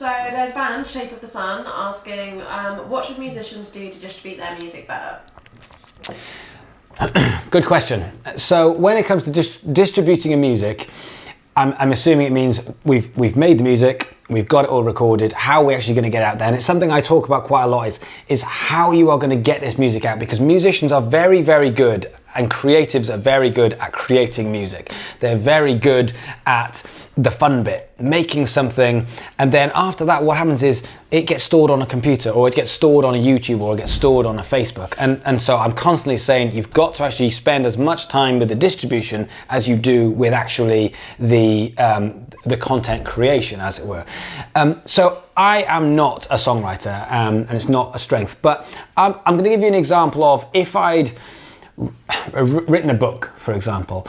So there's a band, Shape of the Sun, asking, what should musicians do to distribute their music better? Good question. So when it comes to distributing your music, I'm assuming it means we've made the music, we've got it all recorded. How are we actually going to get it out there? And it's something I talk about quite a lot is how you are going to get this music out, because musicians are very, very good and creatives are very good at creating music. They're very good at the fun bit, making something, and then after that what happens is it gets stored on a computer, or it gets stored on a YouTube, or it gets stored on a Facebook. And so I'm constantly saying you've got to actually spend as much time with the distribution as you do with actually the content creation, as it were. So I am not a songwriter, and it's not a strength, but I'm going to give you an example of if I'd written a book, for example,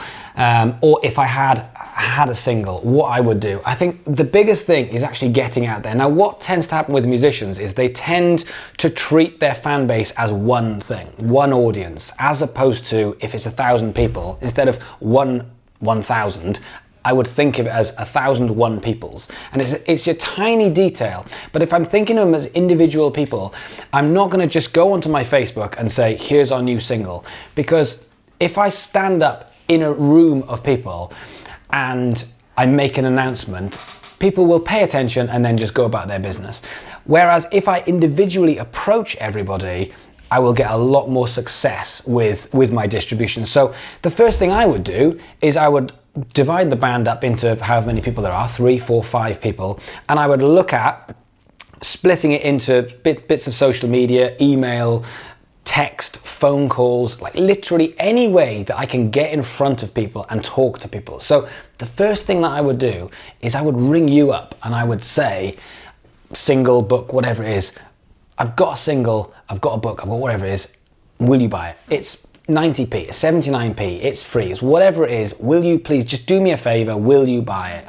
or if I had a single, what I would do. I think the biggest thing is actually getting out there. Now, what tends to happen with musicians is they tend to treat their fan base as one thing, one audience, as opposed to if it's 1,000 people, instead of 1,000, I would think of it as 1,001 peoples. And it's a tiny detail, but if I'm thinking of them as individual people, I'm not gonna just go onto my Facebook and say, here's our new single. Because if I stand up in a room of people and I make an announcement, people will pay attention and then just go about their business. Whereas if I individually approach everybody, I will get a lot more success with my distribution. So the first thing I would do is I would divide the band up into however many people there are, 3, 4, 5 people, and I would look at splitting it into bits of social media, email, text, phone calls, like literally any way that I can get in front of people and talk to people. So the first thing that I would do is I would ring you up and I would say, single, book, whatever it is, I've got a single, I've got a book, I've got whatever it is, will you buy it? It's 90p, it's 79p, it's free, it's whatever it is, will you please just do me a favor, will you buy it?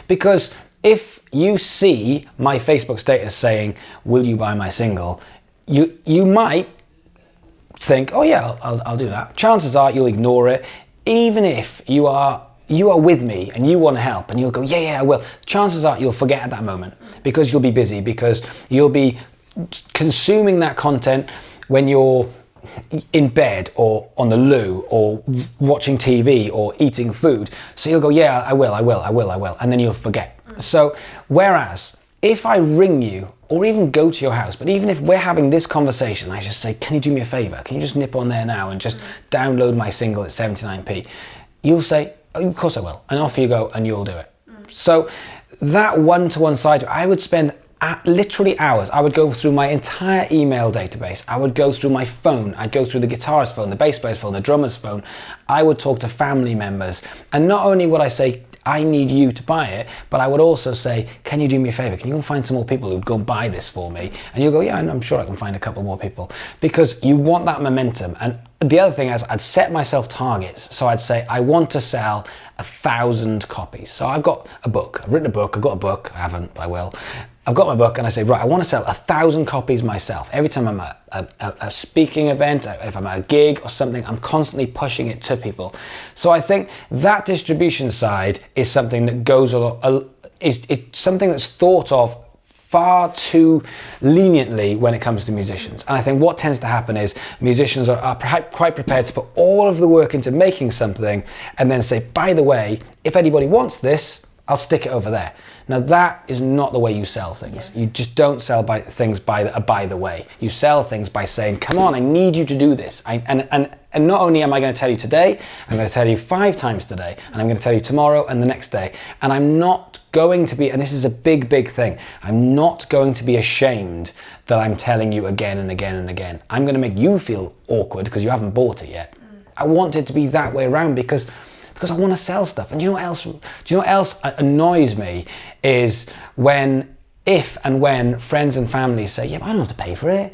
Because if you see my Facebook status saying, will you buy my single, you might think, oh yeah, I'll do that. Chances are you'll ignore it, even if you are with me and you want to help and you'll go, yeah, I will. Chances are you'll forget at that moment because you'll be busy, because you'll be consuming that content when you're in bed or on the loo or watching TV or eating food. So you'll go, yeah, I will, and then you'll forget. So whereas if I ring you or even go to your house, but even if we're having this conversation, I just say, can you do me a favor? Can you just nip on there now and just download my single at 79p? You'll say, oh, of course I will. And off you go and you'll do it. So that one-to-one side, I would spend literally hours. I would go through my entire email database. I would go through my phone. I'd go through the guitarist's phone, the bass player's phone, the drummer's phone. I would talk to family members. And not only would I say, I need you to buy it, but I would also say, can you do me a favor? Can you go and find some more people who'd go and buy this for me? And you'll go, yeah, I'm sure I can find a couple more people, because you want that momentum. And the other thing is I'd set myself targets. So I'd say, I want to sell 1,000 copies. So I've got a book, I've written a book, I've got a book, I haven't, but I will. I've got my book and I say, right, I want to sell 1,000 copies myself. Every time I'm at a speaking event, if I'm at a gig or something, I'm constantly pushing it to people. So I think that distribution side is something that goes it's something that's thought of far too leniently when it comes to musicians. And I think what tends to happen is musicians are quite prepared to put all of the work into making something and then say, by the way, if anybody wants this, I'll stick it over there. Now that is not the way you sell things. You just don't sell things by the way. You sell things by saying, come on, I need you to do this. And not only am I going to tell you today, I'm going to tell you 5 times today, and I'm going to tell you tomorrow and the next day. And I'm not going to be, and this is a big, big thing, I'm not going to be ashamed that I'm telling you again and again and again. I'm going to make you feel awkward because you haven't bought it yet. I want it to be that way around because I want to sell stuff. And do you know what else annoys me is when friends and family say, yeah, but I don't have to pay for it.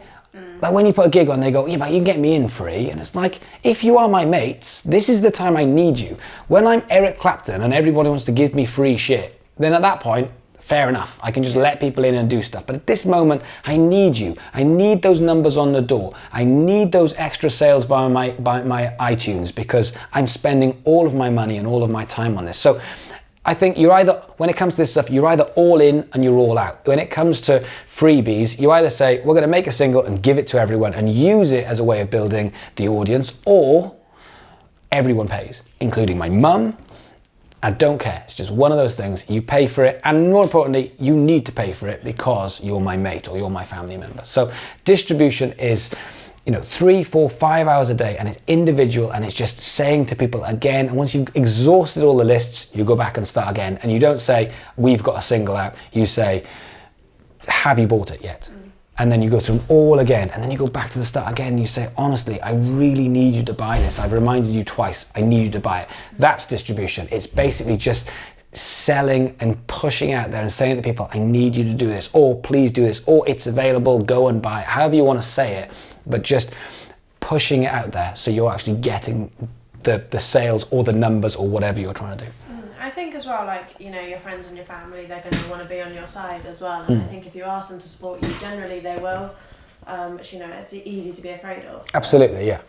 Like when you put a gig on, they go, yeah, but you can get me in free. And it's like, if you are my mates, this is the time I need you. When I'm Eric Clapton and everybody wants to give me free shit, then at that point, fair enough. I can just let people in and do stuff. But at this moment, I need you. I need those numbers on the door. I need those extra sales by my iTunes, because I'm spending all of my money and all of my time on this. So I think when it comes to this stuff, you're either all in and you're all out. When it comes to freebies, you either say, we're going to make a single and give it to everyone and use it as a way of building the audience, or everyone pays, including my mum. I don't care. It's just one of those things. You pay for it, and more importantly, you need to pay for it because you're my mate or you're my family member. So distribution is, 3, 4, 5 hours a day, and it's individual, and it's just saying to people again, and once you've exhausted all the lists, you go back and start again. And you don't say, we've got a single out. You say, have you bought it yet? And then you go through them all again, and then you go back to the start again, and you say, honestly, I really need you to buy this. I've reminded you twice, I need you to buy it. That's distribution. It's basically just selling and pushing out there and saying to people, I need you to do this, or please do this, or it's available, go and buy it, however you want to say it, but just pushing it out there so you're actually getting the sales or the numbers or whatever you're trying to do. I think as well, your friends and your family, they're going to want to be on your side as well. And I think if you ask them to support you, generally they will. Which, it's easy to be afraid of. Absolutely, yeah.